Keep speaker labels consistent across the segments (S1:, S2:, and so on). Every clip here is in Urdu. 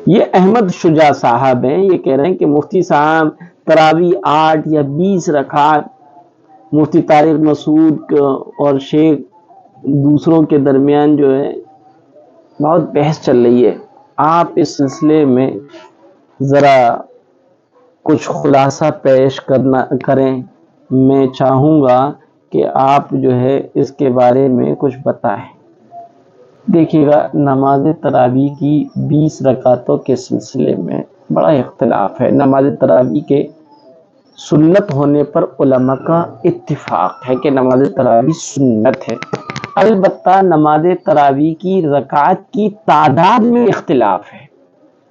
S1: یہ احمد شجاع صاحب ہیں، یہ کہہ رہے ہیں کہ مفتی صاحب تراویح 8 یا 20 رکعت، مفتی طارق مسعود اور شیخ دوسروں کے درمیان جو ہے بہت بحث چل رہی ہے، آپ اس سلسلے میں ذرا کچھ خلاصہ پیش کریں۔ میں چاہوں گا کہ آپ جو ہے اس کے بارے میں کچھ بتائیں۔ دیکھیے گا، نماز تراویح کی 20 رکعتوں کے سلسلے میں بڑا اختلاف ہے۔ نماز تراویح کے سنت ہونے پر علماء کا اتفاق ہے کہ نماز تراویح سنت ہے، البتہ نماز تراویح کی رکعت کی تعداد میں اختلاف ہے۔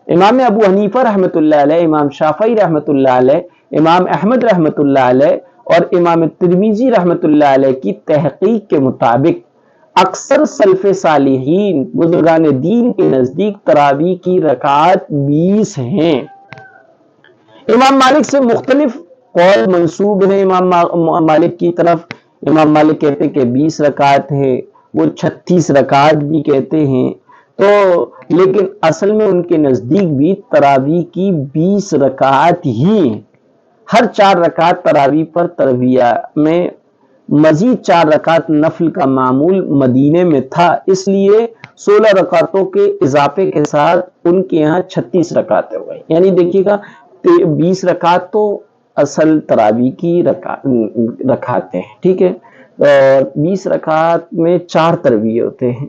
S1: امام ابو حنیفہ رحمۃ اللہ علیہ، امام شافعی رحمۃ اللہ علیہ، امام احمد رحمۃ اللہ علیہ اور امام ترمذی رحمۃ اللہ علیہ کی تحقیق کے مطابق اکثر سلف صالحین بزرگان دین کے نزدیک تراویح کی رکعات 20 ہیں۔ امام مالک سے مختلف قول منسوب ہیں امام مالک کی طرف۔ امام مالک کہتے ہیں کہ 20 رکعت ہے، وہ 36 رکعت بھی کہتے ہیں، تو لیکن اصل میں ان کے نزدیک بھی تراویح کی 20 رکعت ہی ہیں۔ ہر 4 رکعت تراویح پر تراویح میں مزید 4 رکعت نفل کا معمول مدینے میں تھا، اس لیے 16 رکعتوں کے اضافے کے ساتھ ان کے یہاں 36 رکعتیں ہو گئی۔ یعنی دیکھیے گا 20 رکعت تو اصل تراویح کی رکعتیں ہیں، ٹھیک ہے، اور 20 رکعت میں 4 تراویح ہوتے ہیں،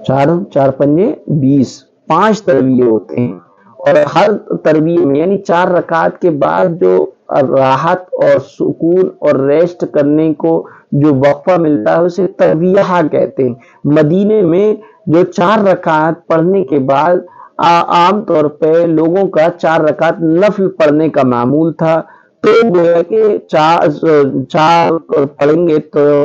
S1: 4 پنجے 20، 5 تراویح ہوتے ہیں، اور ہر تراویح میں یعنی 4 رکعت کے بعد جو راحت اور سکون اور ریسٹ کرنے کو جو وقفہ ملتا ہے اسے تراویح کہتے ہیں۔ مدینے میں جو 4 رکعت پڑھنے کے بعد عام طور پہ لوگوں کا 4 رکعت نفل پڑھنے کا معمول تھا، تو گویا کہ 4 پڑھیں گے تو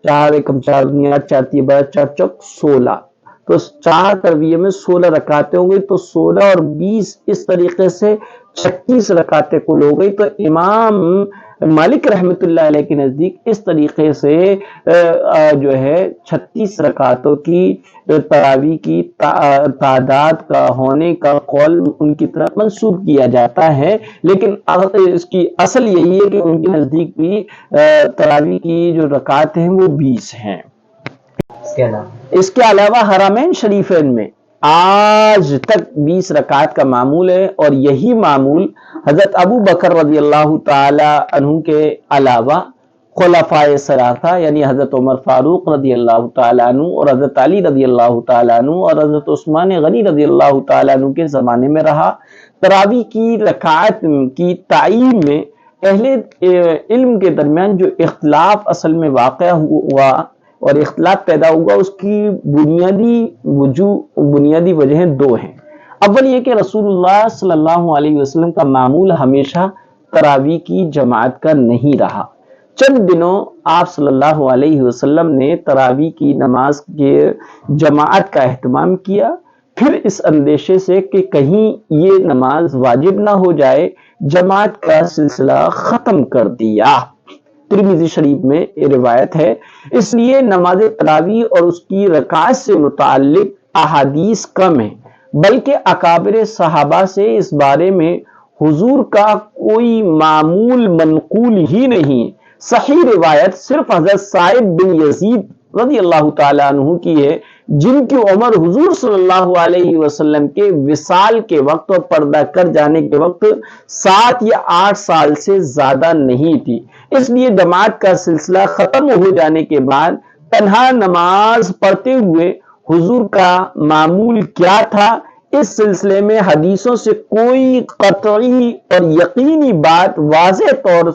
S1: 4 × 4 4 4 چوک 16، تو 4 تراویح میں 16 رکعتیں ہو گئی، تو 16 اور 20 اس طریقے سے 36 رکعتیں کل ہو گئی۔ تو امام مالک رحمۃ اللہ علیہ کے نزدیک اس طریقے سے جو ہے 36 رکعتوں کی تراویح کی تعداد کا ہونے کا قول ان کی طرف منسوب کیا جاتا ہے، لیکن اس کی اصل یہی ہے کہ ان کے نزدیک بھی تراویح کی جو رکعت ہیں وہ 20 ہیں۔ اس کے علاوہ حرمین شریفین میں آج تک 20 رکعت کا معمول ہے، اور یہی معمول حضرت ابو بکر رضی اللہ تعالی عنہ کے علاوہ خلفائے ثلاثہ یعنی حضرت عمر فاروق رضی اللہ تعالی عنہ اور حضرت علی رضی اللہ تعالی عنہ اور حضرت عثمان غنی رضی اللہ تعالی عنہ کے زمانے میں رہا۔ تراویح کی رکعت کی تعیین میں اہل علم کے درمیان جو اختلاف اصل میں واقع ہوا اور اختلاف پیدا ہوا، اس کی بنیادی وجہیں 2 ہیں۔ اول یہ کہ رسول اللہ صلی اللہ علیہ وسلم کا معمول ہمیشہ تراویح کی جماعت کا نہیں رہا۔ چند دنوں آپ صلی اللہ علیہ وسلم نے تراویح کی نماز کے جماعت کا اہتمام کیا، پھر اس اندیشے سے کہ کہیں یہ نماز واجب نہ ہو جائے جماعت کا سلسلہ ختم کر دیا۔ ترمذی شریف میں یہ روایت ہے۔ اس لیے نماز تراویح اور اس کی رکعات سے متعلق احادیث کم ہیں، بلکہ اکابر صحابہ سے اس بارے میں حضور کا کوئی معمول منقول ہی نہیں۔ صحیح روایت صرف حضرت سعید بن یزید رضی اللہ تعالی عنہ کی ہے، جن کی عمر حضور صلی اللہ علیہ وسلم کے وصال کے وقت اور پردہ کر جانے کے وقت 7 یا 8 سال سے زیادہ نہیں تھی۔ اس لیے جماعت کا سلسلہ ختم ہو جانے کے بعد تنہا نماز پڑھتے ہوئے حضور کا معمول کیا تھا، اس سلسلے میں حدیثوں سے کوئی قطعی اور یقینی بات واضح طور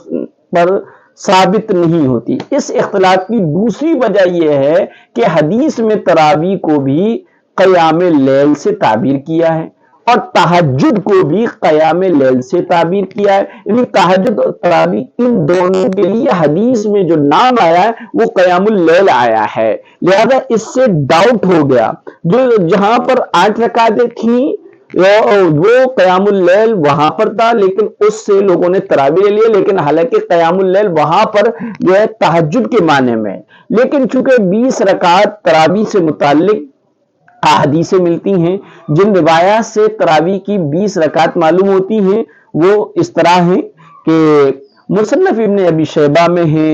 S1: پر ثابت نہیں ہوتی۔ اس اختلاف کی دوسری وجہ یہ ہے کہ حدیث میں تراویح کو بھی قیام اللیل سے تعبیر کیا ہے اور تہجد کو بھی قیام اللیل سے تعبیر کیا ہے، یعنی تہجد اور تراویح ان دونوں کے لیے حدیث میں جو نام آیا ہے وہ قیام اللیل آیا ہے، لہذا اس سے ڈاؤٹ ہو گیا۔ جو جہاں پر 8 رکعتیں تھیں وہ قیام اللیل وہاں پر تھا، لیکن اس سے لوگوں نے تراویح لے لیا، لیکن حالانکہ قیام اللیل وہاں پر جو ہے تہجد کے معنی میں، لیکن چونکہ 20 رکعت تراویح سے متعلق احادیثیں ملتی ہیں جن روایات سے تراویح کی 20 رکعت معلوم ہوتی ہیں، وہ اس طرح ہیں کہ مصنف ابن ابی شیبہ میں ہے،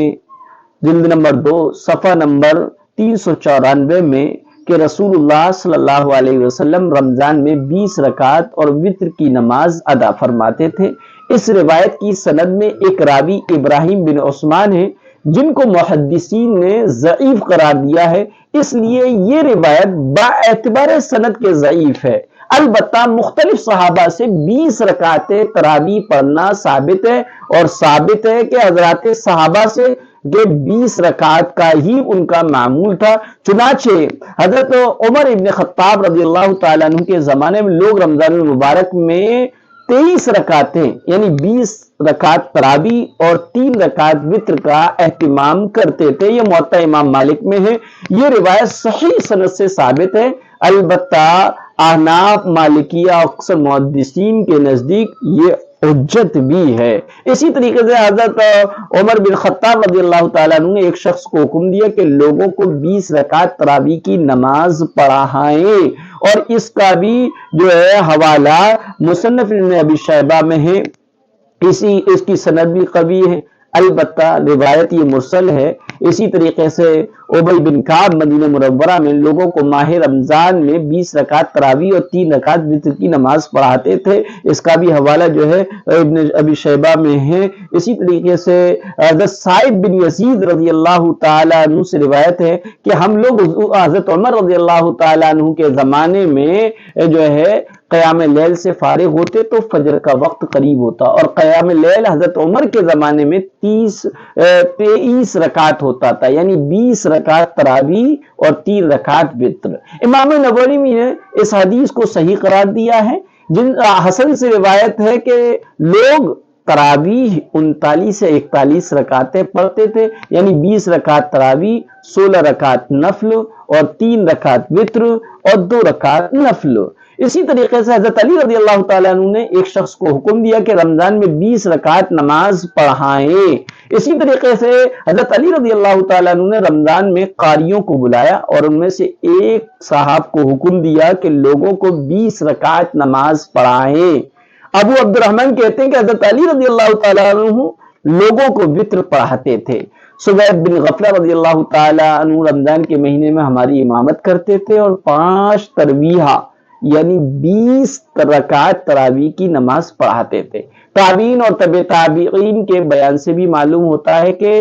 S1: جلد نمبر 2 صفحہ نمبر 394 میں، کہ رسول اللہ صلی اللہ علیہ وسلم رمضان میں 20 رکعت اور وتر کی نماز ادا فرماتے تھے۔ اس روایت کی سند میں ایک راوی ابراہیم بن عثمان ہے جن کو محدثین نے ضعیف قرار دیا ہے، اس لیے یہ روایت باعتبار سند کے ضعیف ہے۔ البتہ مختلف صحابہ سے 20 رکعتیں تراویح پڑھنا ثابت ہے، اور ثابت ہے کہ حضرات صحابہ سے کہ 20 رکعت کا ہی ان کا معمول تھا۔ چنانچہ حضرت عمر ابن خطاب رضی اللہ تعالیٰ عنہ کے زمانے میں لوگ رمضان المبارک میں 23 رکعتیں یعنی 20 رکعت تراویح اور 3 رکعت وتر کا اہتمام کرتے تھے۔ یہ موطا امام مالک میں ہے، یہ روایت صحیح سند سے ثابت ہے۔ البتہ احناف، مالکیہ، اکثر محدثین کے نزدیک یہ حجت بھی ہے۔ اسی طریقے سے حضرت عمر بن خطاب رضی اللہ تعالیٰ عنہ نے ایک شخص کو حکم دیا کہ لوگوں کو 20 رکعت تراویح کی نماز پڑھائیں، اور اس کا بھی جو ہے حوالہ مصنف ابن ابی شیبہ میں ہے، اس کی سند بھی قوی ہے، البتہ روایت یہ مرسل ہے۔ اسی طریقے سے ابی بن کعب مدینہ منورہ میں لوگوں کو ماہ رمضان میں 20 رکعت تراویح اور 3 رکعت وتر کی نماز پڑھاتے تھے، اس کا بھی حوالہ جو ہے ابن ابی شیبہ میں ہے۔ اسی طریقے سے حضرت سعید بن یزید رضی اللہ تعالیٰ عنہ سے روایت ہے کہ ہم لوگ حضرت عمر رضی اللہ تعالیٰ عنہ کے زمانے میں جو ہے قیام لیل سے فارغ ہوتے تو فجر کا وقت قریب ہوتا، اور قیام لیل حضرت عمر کے زمانے میں 23 رکعت ہوتا تھا، یعنی 20 رکعت تراویح اور 3 رکعت وتر۔ امام نووی نے اس حدیث کو صحیح قرار دیا ہے۔ حسن سے روایت ہے کہ لوگ تراویح 39 سے 41 رکعتیں پڑھتے تھے، یعنی 20 رکعت تراویح، 16 رکعت نفل اور 3 رکعت وتر اور 2 رکعت نفل۔ اسی طریقے سے حضرت علی رضی اللہ تعالیٰ عنہ نے ایک شخص کو حکم دیا کہ رمضان میں 20 رکعت نماز پڑھائیں۔ اسی طریقے سے حضرت علی رضی اللہ تعالیٰ عنہ نے رمضان میں قاریوں کو بلایا اور ان میں سے ایک صاحب کو حکم دیا کہ لوگوں کو 20 رکعت نماز پڑھائیں۔ ابو عبد الرحمن کہتے ہیں کہ حضرت علی رضی اللہ تعالیٰ عنہ لوگوں کو وتر پڑھاتے تھے۔ سوید بن غفلہ رضی اللہ تعالیٰ عنہ رمضان کے مہینے میں ہماری امامت کرتے تھے اور 5 تراویح یعنی 20 رکعت تراویح کی نماز پڑھاتے تھے۔ تابعین اور تبع تابعین کے بیان سے بھی معلوم ہوتا ہے کہ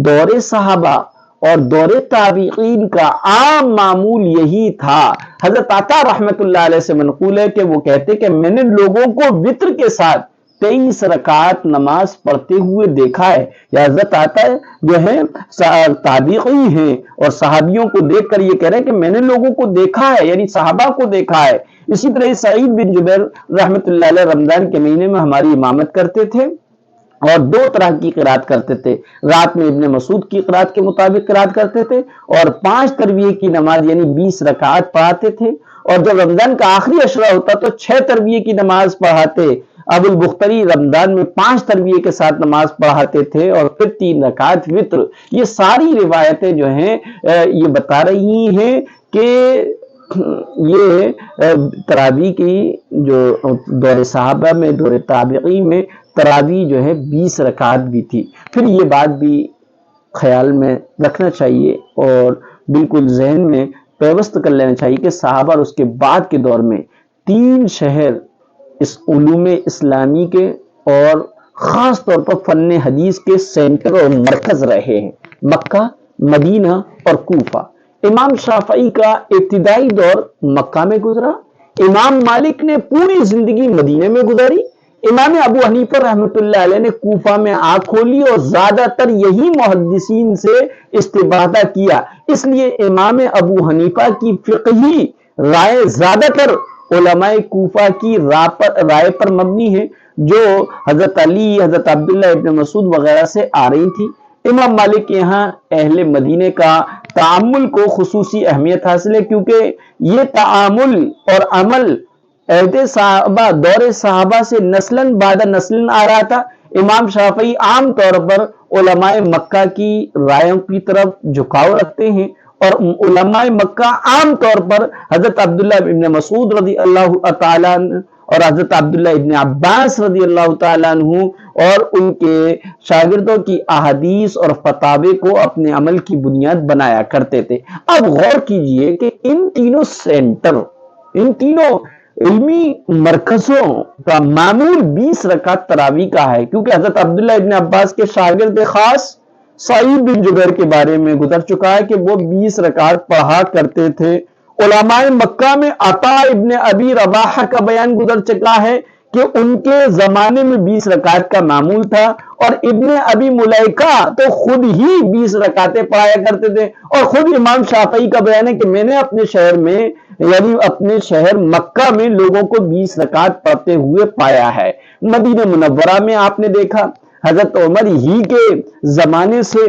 S1: دور صحابہ اور دور تابعین کا عام معمول یہی تھا۔ حضرت عطا رحمت اللہ علیہ سے منقول ہے کہ وہ کہتے کہ میں نے لوگوں کو وتر کے ساتھ 23 رکعت نماز پڑھتے ہوئے دیکھا ہے۔ یا حضرت عطا جو ہے تابعی ہیں اور صحابیوں کو دیکھ کر یہ کہہ رہے ہیں کہ میں نے لوگوں کو دیکھا ہے، یعنی صحابہ کو دیکھا ہے۔ اسی طرح سعید بن جبیر رحمت اللہ علیہ رمضان کے مہینے میں ہماری امامت کرتے تھے اور 2 طرح کی قرات کرتے تھے۔ رات میں ابن مسعود کی قرات کے مطابق قرات کرتے تھے اور 5 تراویح کی نماز یعنی 20 رکعت پڑھاتے تھے، اور جب رمضان کا آخری عشرہ ہوتا تو 6 تراویح کی نماز پڑھاتے۔ ابو البختری رمضان میں 5 تراویح کے ساتھ نماز پڑھاتے تھے اور پھر 3 رکعت وتر۔ یہ ساری روایتیں جو ہیں یہ بتا رہی ہیں کہ یہ تراویح کی جو دور صحابہ میں، دور تابعین میں تراویح جو ہے 20 رکعت بھی تھی۔ پھر یہ بات بھی خیال میں رکھنا چاہیے اور بالکل ذہن میں پیوست کر لینا چاہیے کہ صحابہ اور اس کے بعد کے دور میں 3 شہر اس علوم اسلامی کے اور خاص طور پر فن حدیث کے سینٹر اور مرکز رہے ہیں: مکہ، مدینہ اور کوفہ۔ امام شافعی کا ابتدائی دور مکہ میں گزرا، امام مالک نے پوری زندگی مدینے میں گزاری، امام ابو حنیفہ رحمۃ اللہ علیہ نے کوفہ میں آنکھ کھولی اور زیادہ تر یہی محدثین سے استفادہ کیا۔ اس لیے امام ابو حنیفہ کی فقہی رائے زیادہ تر علماء کوفہ کی رائے پر مبنی ہے جو حضرت علی، حضرت عبداللہ ابن مسعود وغیرہ سے آ رہی تھی۔ امام مالک کے یہاں اہل مدینے کا تعامل کو خصوصی اہمیت حاصل ہے، کیونکہ یہ تعامل اور عمل عہد صحابہ، دور صحابہ سے نسلاً بعد نسلاً آ رہا تھا۔ امام شافعی عام طور پر علماء مکہ کی رائےوں کی طرف جھکاؤ رکھتے ہیں اور علماء مکہ عام طور پر حضرت عبداللہ ابن مسعود رضی اللہ تعالیٰ عنہ اور حضرت عبداللہ ابن عباس رضی اللہ تعالیٰ عنہ اور ان کے شاگردوں کی احادیث اور فتاوی کو اپنے عمل کی بنیاد بنایا کرتے تھے۔ اب غور کیجئے کہ ان تینوں سینٹر، ان تینوں علمی مرکزوں کا معمول 20 رکعت تراویح کا ہے، کیونکہ حضرت عبداللہ ابن عباس کے شاگرد خاص سعید بن جبیر کے بارے میں گزر چکا ہے کہ وہ 20 رکعت پڑھا کرتے تھے۔ علماء مکہ میں عطا ابن ابی رباح کا بیان گزر چکا ہے کہ ان کے زمانے میں 20 رکعت کا معمول تھا، اور ابن ابی ملیکہ تو خود ہی 20 رکعتیں پڑھایا کرتے تھے، اور خود امام شافعی کا بیان ہے کہ میں نے اپنے شہر میں، یعنی اپنے شہر مکہ میں لوگوں کو 20 رکعت پڑھتے ہوئے پایا ہے۔ مدینہ منورہ میں آپ نے دیکھا حضرت عمر ہی کے زمانے سے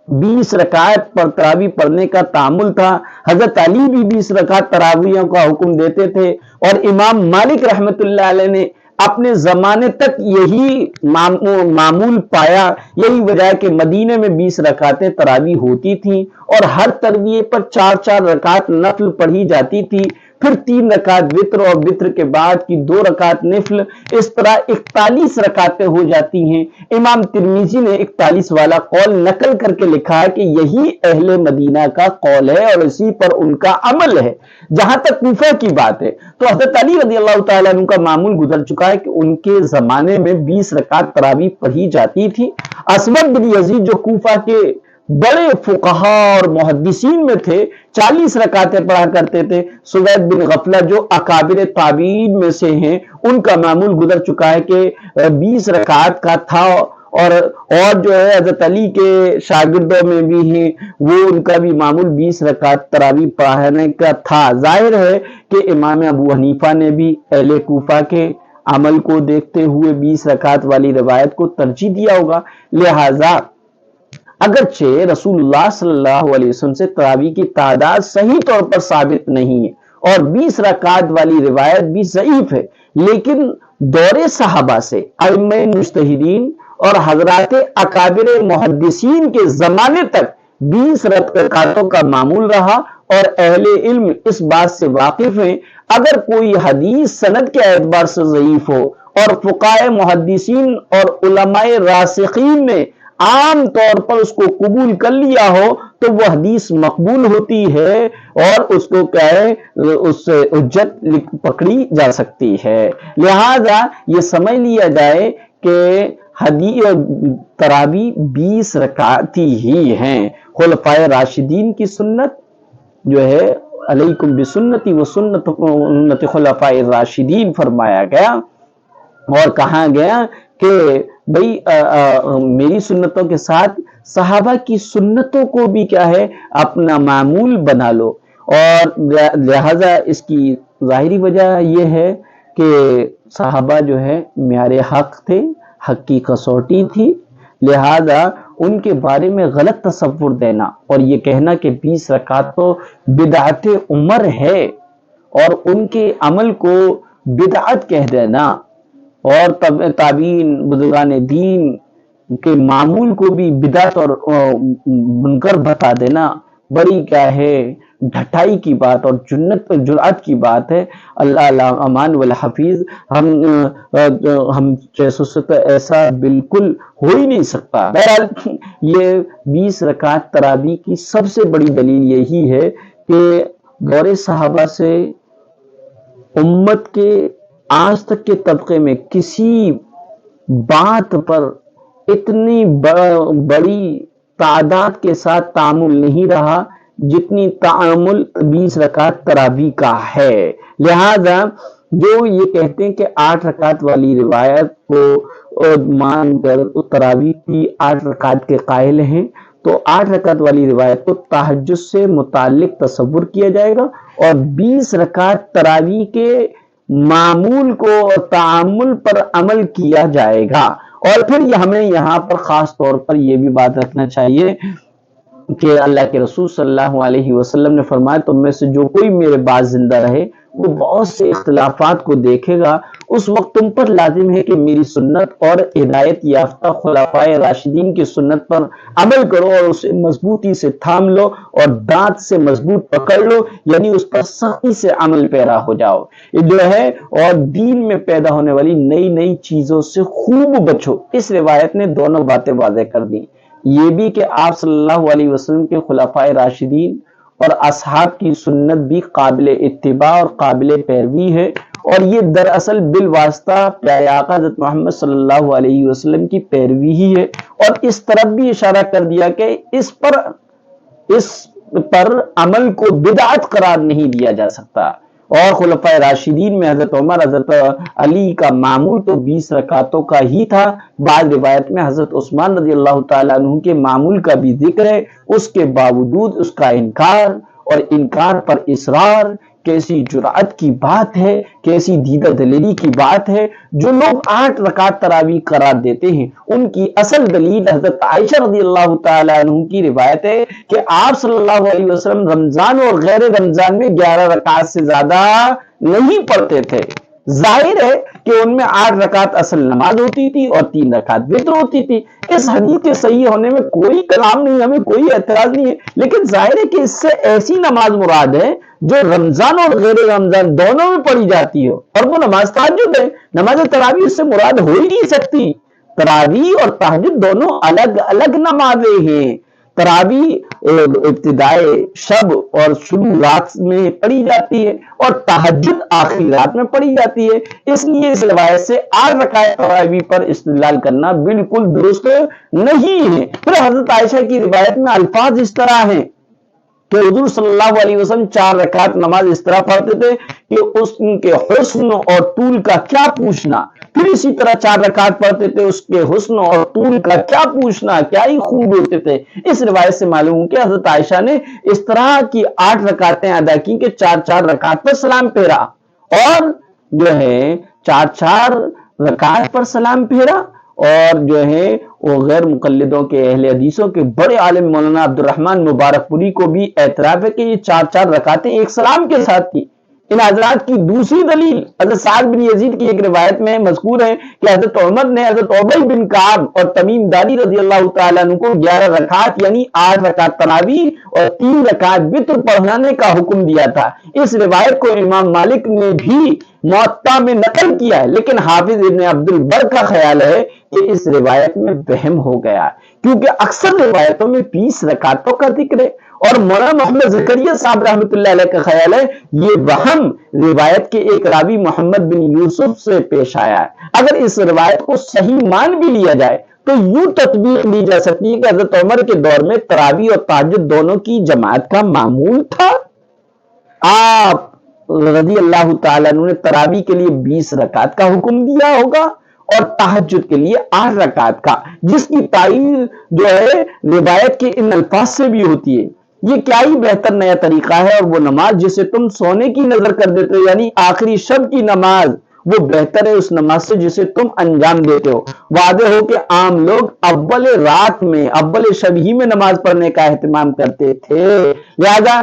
S1: 20 رکعت پر تراویح پڑھنے کا تعامل تھا۔ حضرت علی بھی 20 رکعت تراویحوں کا حکم دیتے تھے، اور امام مالک رحمت اللہ علیہ نے اپنے زمانے تک یہی معمول پایا۔ یہی وجہ ہے کہ مدینے میں 20 رکعتیں تراویح ہوتی تھیں، اور ہر تراویح پر 4 رکعت نفل پڑھی جاتی تھی، پھر 3 رکعت وتر، اور وتر کے بعد کی 2 رکعت نفل، اس طرح 41 رکعتیں ہو جاتی ہیں۔ امام ترمذی نے 41 والا قول نقل کر کے لکھا ہے کہ یہی اہل مدینہ کا قول ہے اور اسی پر ان کا عمل ہے۔ جہاں تک کوفہ کی بات ہے تو حضرت علی رضی اللہ تعالیٰ عنہ کا معمول گزر چکا ہے کہ ان کے زمانے میں 20 رکعت تراویح پڑھی جاتی تھی۔ اسود بن یزید جو کوفہ کے بڑے فقہا اور محدثین میں تھے، 40 رکعتیں پڑھا کرتے تھے۔ سوید بن غفلہ جو اکابر تابعین میں سے ہیں، ان کا معمول گزر چکا ہے کہ 20 رکعت کا تھا، اور جو ہے حضرت علی کے شاگردوں میں بھی ہیں، وہ ان کا بھی معمول 20 رکعت تراویح پڑھانے کا تھا۔ ظاہر ہے کہ امام ابو حنیفہ نے بھی اہل کوفہ کے عمل کو دیکھتے ہوئے 20 رکعت والی روایت کو ترجیح دیا ہوگا۔ لہذا اگرچہ رسول اللہ صلی اللہ علیہ وسلم سے تراویح کی تعداد صحیح طور پر ثابت نہیں ہے، اور 20 رکعت والی روایت بھی ضعیف ہے، لیکن دور صحابہ سے ائمہ مجتہدین اور حضرات اکابر محدثین کے زمانے تک 20 رکعتوں کا معمول رہا، اور اہل علم اس بات سے واقف ہیں اگر کوئی حدیث سند کے اعتبار سے ضعیف ہو اور فقہاء محدثین اور علماء راسخین نے عام طور پر اس کو قبول کر لیا ہو تو وہ حدیث مقبول ہوتی ہے، اور اس کو کیا ہے، اس سے حجت پکڑی جا سکتی ہے۔ لہذا یہ سمجھ لیا جائے کہ تراویح 20 رکعت ہی ہیں۔ خلفائے راشدین کی سنت جو ہے علیکم بسنتی و سنت خلفائے راشدین فرمایا گیا، اور کہا گیا کہ بھئی میری سنتوں کے ساتھ صحابہ کی سنتوں کو بھی کیا ہے، اپنا معمول بنا لو، اور لہذا اس کی ظاہری وجہ یہ ہے کہ صحابہ جو ہے معیار حق تھے، حق کی کسوٹی تھی، لہذا ان کے بارے میں غلط تصور دینا اور یہ کہنا کہ 20 رکعت تو بدعت عمر ہے، اور ان کے عمل کو بدعت کہہ دینا، اور تابعین بزرگان دین کے معمول کو بھی بدعت اور منکر بتا دینا، بڑی کیا ہے ڈھٹائی کی بات اور جرأت کی بات ہے۔ اللہ امان والحفیظ، ہم جیسوں سے تو ایسا بالکل ہو ہی نہیں سکتا۔ بہرحال یہ 20 رکعت تراویح کی سب سے بڑی دلیل یہی ہے کہ دور صحابہ سے امت کے آج تک کے طبقے میں کسی بات پر اتنی بڑی تعداد کے ساتھ تعامل نہیں رہا جتنی تعامل 20 رکعت تراویح کا ہے۔ لہذا جو یہ کہتے ہیں کہ 8 رکعت والی روایت کو مان کر تراویح کی 8 رکعت کے قائل ہیں، تو 8 رکعت والی روایت کو تہجد سے متعلق تصور کیا جائے گا، اور 20 رکعت تراویح کے معمول کو اور تعامل پر عمل کیا جائے گا۔ اور پھر ہمیں یہاں پر خاص طور پر یہ بھی بات رکھنا چاہیے کہ اللہ کے رسول صلی اللہ علیہ وسلم نے فرمایا تم میں سے جو کوئی میرے بعد زندہ رہے وہ بہت سے اختلافات کو دیکھے گا، اس وقت تم پر لازم ہے کہ میری سنت اور ہدایت یافتہ خلفائے راشدین کی سنت پر عمل کرو اور اسے مضبوطی سے تھام لو اور دانت سے مضبوط پکڑ لو، یعنی اس پر سختی سے عمل پیرا ہو جاؤ جو ہے، اور دین میں پیدا ہونے والی نئی نئی چیزوں سے خوب بچو۔ اس روایت نے دونوں باتیں واضح کر دی، یہ بھی کہ آپ صلی اللہ علیہ وسلم کے خلفائے راشدین اور اصحاب کی سنت بھی قابل اتباع اور قابل پیروی ہے، اور یہ دراصل بالواسطہ پیارے آقا حضرت محمد صلی اللہ علیہ وسلم کی پیروی ہی ہے۔ اور اس طرف بھی اشارہ کر دیا کہ اس پر عمل کو بدعت قرار نہیں دیا جا سکتا۔ اور خلفائے راشدین میں حضرت عمر، حضرت علی کا معمول تو 20 رکعتوں کا ہی تھا، بعض روایت میں حضرت عثمان رضی اللہ تعالیٰ عنہ کے معمول کا بھی ذکر ہے، اس کے باوجود اس کا انکار اور انکار پر اصرار، کیسی جرأت کی بات ہے، کیسی دیدہ دلیری کی بات ہے۔ جو لوگ 8 رکعت تراویح قرار دیتے ہیں ان کی اصل دلیل حضرت عائشہ رضی اللہ تعالیٰ عنہ کی روایت ہے کہ آپ صلی اللہ علیہ وسلم رمضان اور غیر رمضان میں 11 رکعت سے زیادہ نہیں پڑھتے تھے۔ ظاہر ہے کہ ان میں 8 رکعت اصل نماز ہوتی تھی اور 3 رکعت وتر ہوتی تھی۔ اس حدیث کے صحیح ہونے میں کوئی کلام نہیں، ہمیں کوئی اعتراض نہیں ہے، لیکن ظاہر ہے کہ اس سے ایسی نماز مراد ہے جو رمضان اور غیر رمضان دونوں میں پڑھی جاتی ہو، اور وہ نماز تہجد ہے۔ نماز تراویح اس سے مراد ہو ہی نہیں سکتی۔ تراویح اور تہجد دونوں الگ الگ نمازیں ہیں۔ تراویح ابتدائے شب اور شروع رات میں پڑھی جاتی ہے، اور تہجد آخری رات میں پڑھی جاتی ہے۔ اس لیے اس روایت سے 8 رکعت تراویح پر استدلال کرنا بالکل درست نہیں ہے۔ پھر حضرت عائشہ کی روایت میں الفاظ اس طرح ہیں کہ حضور صلی اللہ علیہ وسلم 4 رکعت نماز اس طرح پڑھتے تھے کہ اس کے حسن اور طول کا کیا پوچھنا، پھر اسی طرح 4 رکعت پڑھتے تھے، اس کے حسن اور طول کا کیا پوچھنا، کیا ہی خوب ہوتے تھے۔ اس روایت سے معلوم ہو کہ حضرت عائشہ نے اس طرح کی 8 رکعتیں ادا کی کہ 4 رکعت پر سلام پھیرا، اور جو ہے 4 رکعت پر سلام پھیرا، اور جو ہے وہ غیر مقلدوں کے اہل حدیثوں کے بڑے عالم مولانا عبد الرحمن مبارک پوری کو بھی اعتراف ہے کہ یہ 4 رکعتیں ایک سلام کے ساتھ تھی۔ ان حضرات کی دوسری دلیل حضرت سعد بن یزید کی ایک روایت میں مذکور ہے کہ حضرت عمر نے حضرت عبی بن کعب اور تمیم داری رضی اللہ تعالیٰ عنہ کو 11 رکعت یعنی 8 رکعت تراویح اور 3 رکعت وتر پڑھانے کا حکم دیا تھا۔ اس روایت کو امام مالک نے بھی موطا میں نقل کیا ہے، لیکن حافظ ابن عبد البر کا خیال ہے کہ اس روایت میں وہم ہو گیا، کیونکہ اکثر روایتوں میں 20 رکعتوں کا ذکر ہے، اور مولانا محمد زکریا صاحب رحمۃ اللہ علیہ کا خیال ہے یہ وہم روایت کے ایک راوی محمد بن یوسف سے پیش آیا ہے۔ اگر اس روایت کو صحیح مان بھی لیا جائے تو یوں تطبیق لی جا سکتی ہے کہ حضرت عمر کے دور میں تراویح اور تہجد دونوں کی جماعت کا معمول تھا۔ آپ رضی اللہ تعالیٰ عنہ نے تراویح کے لیے 20 رکعت کا حکم دیا ہوگا اور تہجد کے لیے 8 رکعت کا، جس کی تعین جو ہے روایت کے ان الفاظ سے بھی ہوتی ہے۔ یہ کیا ہی بہتر نیا طریقہ ہے، اور وہ نماز جسے تم سونے کی نظر کر دیتے ہو، یعنی آخری شب کی نماز، وہ بہتر ہے اس نماز سے جسے تم انجام دیتے ہو۔ واضح ہو کہ عام لوگ اول رات میں، اول شب ہی میں نماز پڑھنے کا اہتمام کرتے تھے، لہذا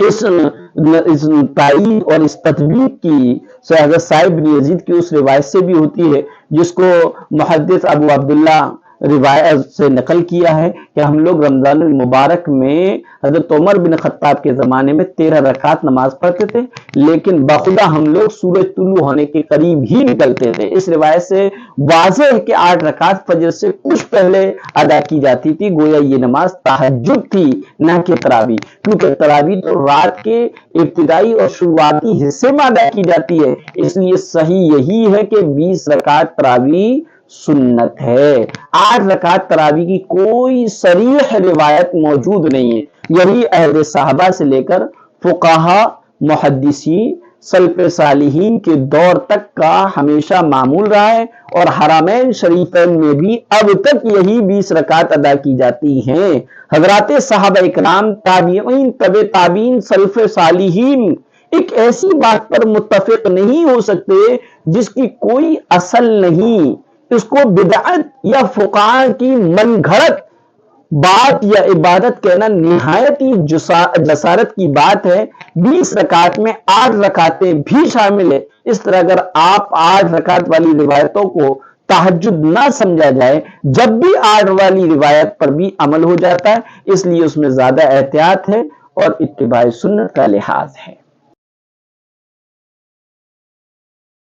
S1: اس تعین اور اس تطبیق کی حضرت سعید بن یزید کی اس روایت سے بھی ہوتی ہے، جس کو محدث ابو عبداللہ روایت سے نقل کیا ہے کہ ہم لوگ رمضان المبارک میں حضرت عمر بن خطاب کے زمانے میں 13 رکعت نماز پڑھتے تھے، لیکن بخدا ہم لوگ سورج طلوع ہونے کے قریب ہی نکلتے تھے۔ اس روایت سے واضح ہے کہ 8 رکعت فجر سے کچھ پہلے ادا کی جاتی تھی، گویا یہ نماز تہجد تھی نہ کہ تراویح، کیونکہ تراویح تو رات کے ابتدائی اور شروعاتی حصے میں ادا کی جاتی ہے۔ اس لیے صحیح یہی ہے کہ 20 رکعت تراویح سنت ہے۔ 8 رکعت تراویح کی کوئی صریح روایت موجود نہیں ہے۔ یہی عہد صحابہ سے لے کر فقہاء، محدثین، سلف صالحین کے دور تک کا ہمیشہ معمول رہا ہے، اور حرمین شریفین میں بھی اب تک یہی 20 رکعت ادا کی جاتی ہیں۔ حضرات صحابہ اکرام، تابعین، تبع تابعین، سلف صالحین ایک ایسی بات پر متفق نہیں ہو سکتے جس کی کوئی اصل نہیں، اس کو بدعت یا فقہاء کی من گھڑت بات یا عبادت کہنا نہایت ہی جسارت کی بات ہے۔ 20 رکعت میں 8 رکعتیں بھی شامل ہے۔ اس طرح اگر آپ 8 رکعت والی روایتوں کو تہجد نہ سمجھا جائے، جب بھی 8 والی روایت پر بھی عمل ہو جاتا ہے، اس لیے اس میں زیادہ احتیاط ہے اور اتباع سنت کا لحاظ ہے۔